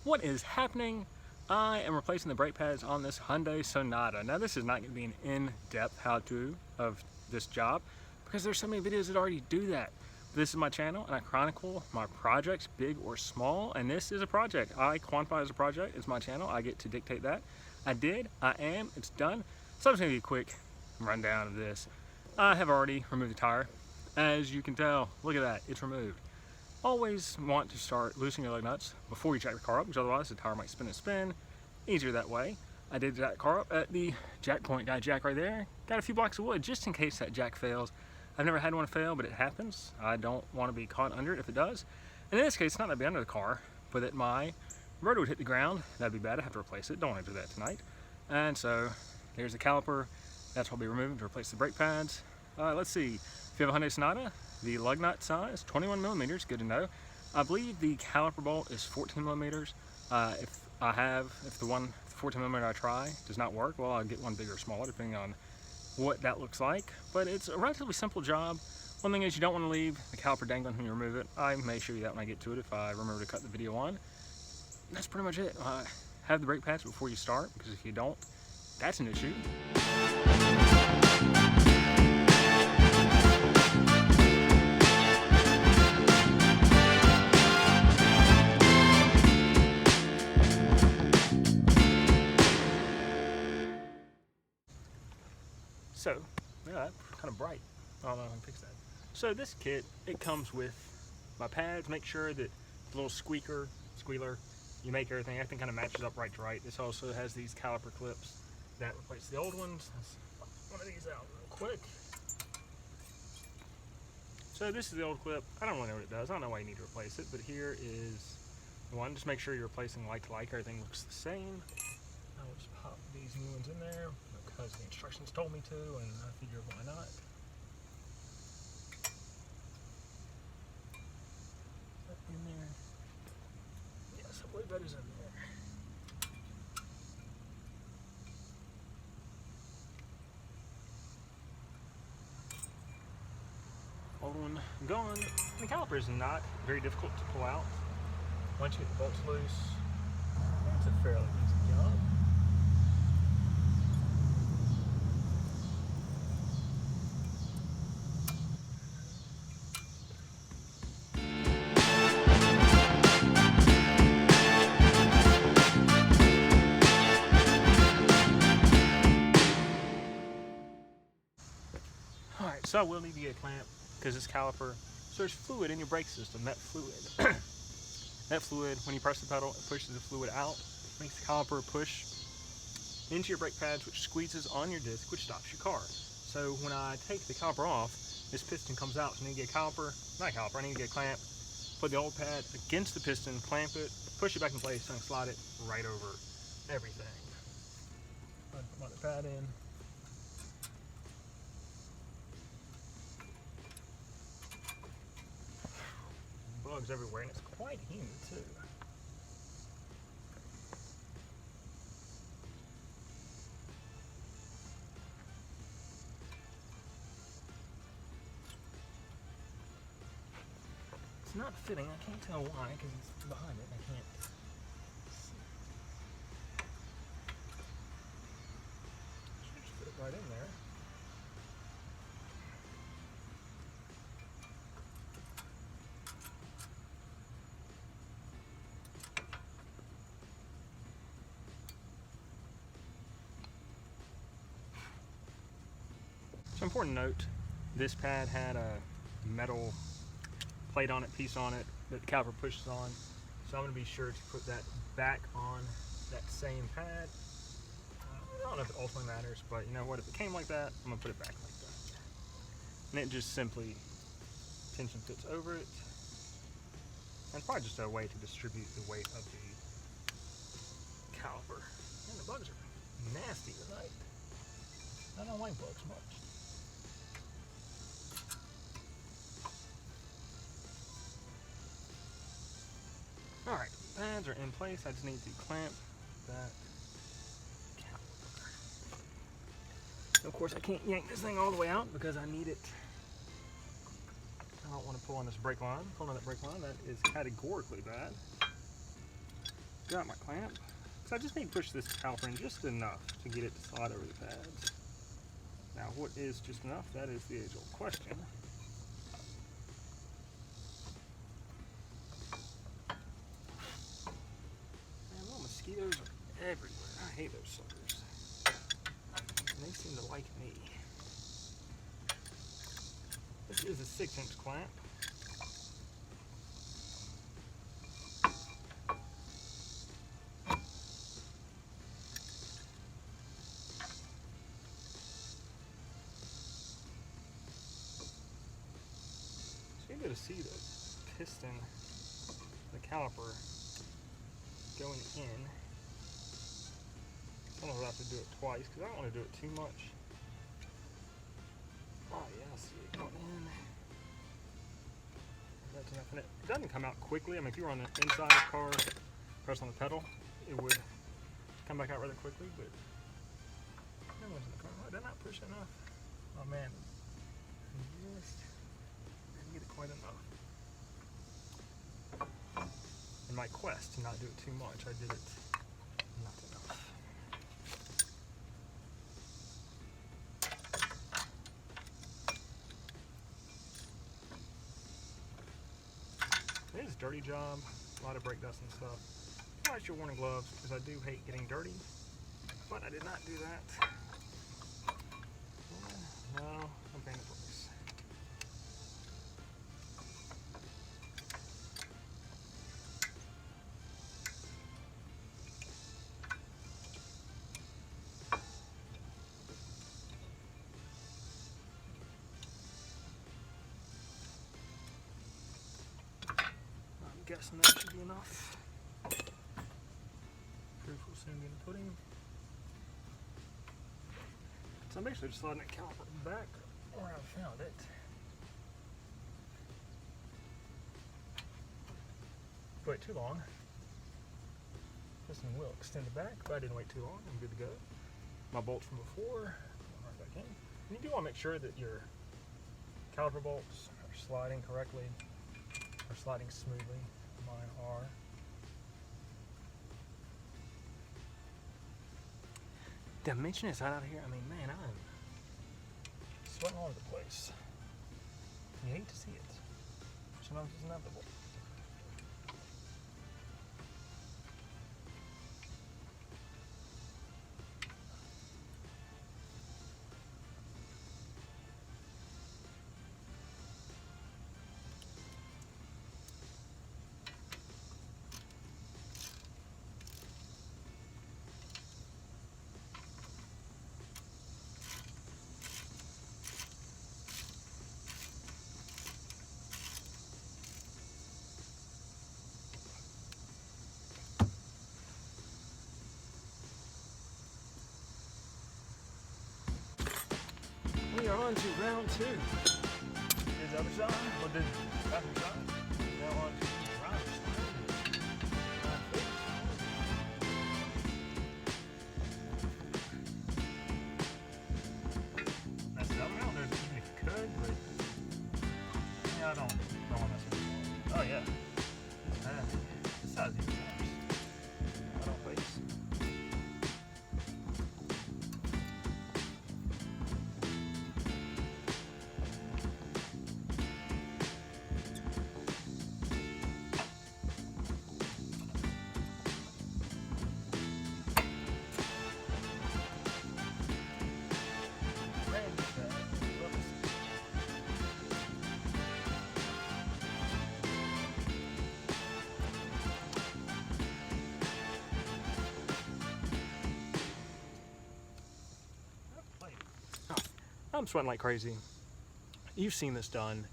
What is happening? I am replacing the brake pads on this Hyundai Sonata. Now this is not going to be an in-depth how-to of this job because there's so many videos that already do that. This is my channel and I chronicle my projects, big or small, and this is a project. I quantify as a project. It's my channel. I get to dictate that. I did, I am, it's done. So it's going to be a quick rundown of this. I have already removed the tire. As you can tell, look at that, it's removed. Always want to start loosening your lug nuts before you jack the car up, because otherwise the tire might spin and spin. Easier that way. I did jack the car up at the jack point. Got a jack right there. Got a few blocks of wood just in case that jack fails. I've never had one fail, but it happens. I don't want to be caught under it if it does. And in this case, it's not that I'd be under the car, but that my rotor would hit the ground. That'd be bad. I have to replace it. Don't want to do that tonight. And so there's the caliper. That's what I'll be removing to replace the brake pads. Let's see. If you have a Hyundai Sonata, the lug nut size, 21 millimeters, good to know. I believe the caliper bolt is 14 millimeters. If the 14 millimeter I try does not work, well, I'll get one bigger or smaller depending on what that looks like. But it's a relatively simple job. One thing is you don't want to leave the caliper dangling when you remove it. I may show you that when I get to it if I remember to cut the video on. That's pretty much it. Have the brake pads before you start, because if you don't, that's an issue. So, yeah, that's kind of bright. I don't know if I can fix that. So this kit, it comes with my pads. Make sure that the little squealer, you make everything kind of matches up right to right. This also has these caliper clips that replace the old ones. Let's pop one of these out real quick. So this is the old clip. I don't really know what it does. I don't know why you need to replace it, but here is the one. Just make sure you're replacing like to like. Everything looks the same. I'll just pop these new ones in there because the instructions told me to, and I figure why not. In there. Yes, I believe that is in there. Old one gone. The caliper is not very difficult to pull out. Once you get the bolts loose, it's a fairly easy job. Alright, so I will need to get a clamp because this caliper, so there's fluid in your brake system. That fluid, when you press the pedal, it pushes the fluid out, makes the caliper push into your brake pads, which squeezes on your disc, which stops your car. So when I take the caliper off, this piston comes out. So I need to get I need to get a clamp, put the old pad against the piston, clamp it, push it back in place, and slide it right over everything. Put my other pad in. Bugs everywhere, and it's quite humid too. It's not fitting. I can't tell why because it's behind it. I can't see. Should just fit it right in there. So important note, this pad had a metal plate on it, piece on it, that the caliper pushes on. So I'm going to be sure to put that back on that same pad. I don't know if it ultimately matters, but you know what, if it came like that, I'm going to put it back like that. And it just simply tension fits over it. And probably just a way to distribute the weight of the caliper. And the bugs are nasty tonight. I don't like bugs much. Alright, pads are in place. I just need to clamp that caliper. Of course, I can't yank this thing all the way out because I need it. I don't want to pull on this brake line. Pulling on that brake line, that is categorically bad. got my clamp. So I just need to push this caliper in just enough to get it to slide over the pads. Now, what is just enough? That is the age-old question. Man, little mosquitoes are everywhere. I hate those suckers. And they seem to like me. This is a 6-inch clamp. So you're going to see the piston, the caliper going in. I don't know if I have to do it twice because I don't want to do it too much. Oh yeah, I see it going in. That's enough. And it doesn't come out quickly. I mean, if you were on the inside of the car, press on the pedal, it would come back out rather quickly, but that one's in the car. Oh, did I not push enough? Oh man, just didn't get it quite enough. In my quest to not do it too much, I did it not enough. It is a dirty job, a lot of brake dust and stuff. Watch your warning gloves because I do hate getting dirty, but I did not do that. No, I'm paying the price. I'm guessing that should be enough. Proof will soon be in the pudding. So I'm basically just sliding that caliper back where I found it. Wait too long. This one will extend it back, but I didn't wait too long. I'm good to go. My bolts from before, right back in. And you do want to make sure that your caliper bolts are sliding correctly, or sliding smoothly. Mine are. Dimension is out here. I mean, man, I'm sweating all over the place. You hate to see it. Sometimes it's inevitable. We are on to round 2. Here's the other side, or the passenger side. Now on to the driver's side. That's the other round. There's even if you could, but yeah, I don't want to mess with it. Oh yeah, it's nasty. This side's even worse. I don't face. I'm sweating like crazy. You've seen this done.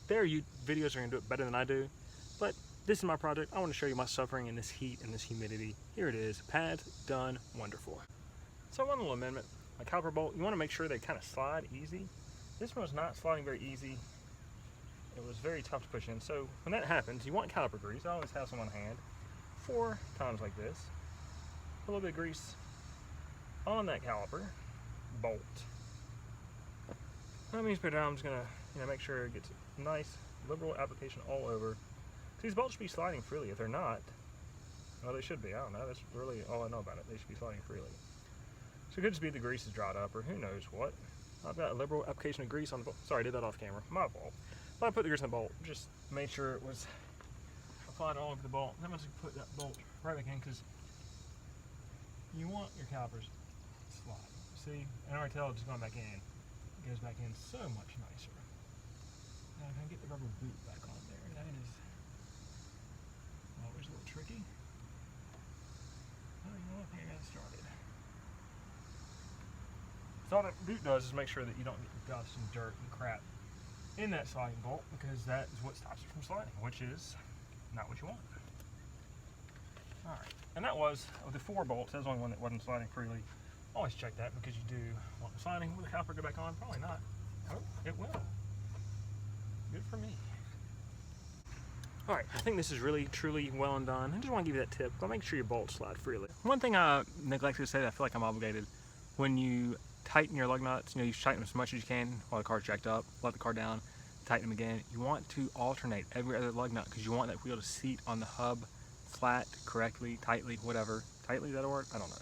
Videos are gonna do it better than I do, but this is my project. I want to show you my suffering in this heat and this humidity. Here it is, pads done, wonderful. So one little amendment, my caliper bolt, you want to make sure they kind of slide easy. This one was not sliding very easy. It was very tough to push in. So when that happens, you want caliper grease. I always have some on hand. 4 times like this. A little bit of grease on that caliper bolt. That means I'm just gonna, make sure it gets a nice liberal application all over. These bolts should be sliding freely. If they're not, Well, they should be. I don't know. That's really all I know about it. They should be sliding freely. So it could just be the grease is dried up, or who knows what. I've got a liberal application of grease on the bolt. Sorry, I did that off camera. My fault. But I put the grease on the bolt. Just made sure it was applied all over the bolt. Then once you put that bolt right back in, because you want your calipers to slide. See, and I already tell it's going back in. It goes back in so much nicer. Now I can get the rubber boot back on there. That is always a little tricky. Oh, you know what? I think I got it started. So all that boot does is make sure that you don't get dust and dirt and crap in that sliding bolt, because that is what stops it from sliding, which is not what you want. Alright, and that was, of the 4 bolts, that was the only one that wasn't sliding freely. Always check that, because you do want the sliding. Will the caliper go back on? Probably not. Oh, it will. Good for me. Alright, I think this is really, truly well and done. I just want to give you that tip. But make sure your bolts slide freely. One thing I neglected to say that I feel like I'm obligated, when you tighten your lug nuts, you tighten them as much as you can while the car's jacked up, let the car down, tighten them again. You want to alternate every other lug nut, because you want that wheel to seat on the hub flat, correctly, tightly, whatever. Tightly, is that a word? I don't know.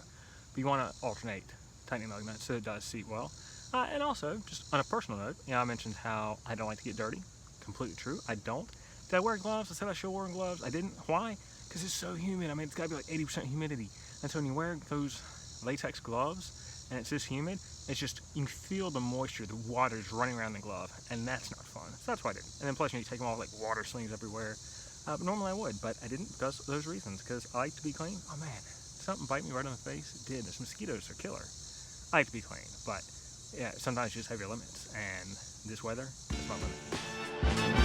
But you want to alternate tightening lug nuts so it does seat well. And also, just on a personal note, I mentioned how I don't like to get dirty. Completely true, I don't. Did I wear gloves? I said I should wear gloves. I didn't. Why? Because it's so humid. I mean, it's got to be like 80% humidity. And so when you wear those latex gloves and it's this humid, it's just, you feel the moisture, the water's running around the glove, and that's not fun. So that's why I didn't. And then plus you take them off, like water slings everywhere. But normally I would, but I didn't because of those reasons, because I like to be clean. Oh man, something bite me right on the face. It did. Those mosquitoes are killer. I like to be clean, but yeah, sometimes you just have your limits, and this weather is my limit.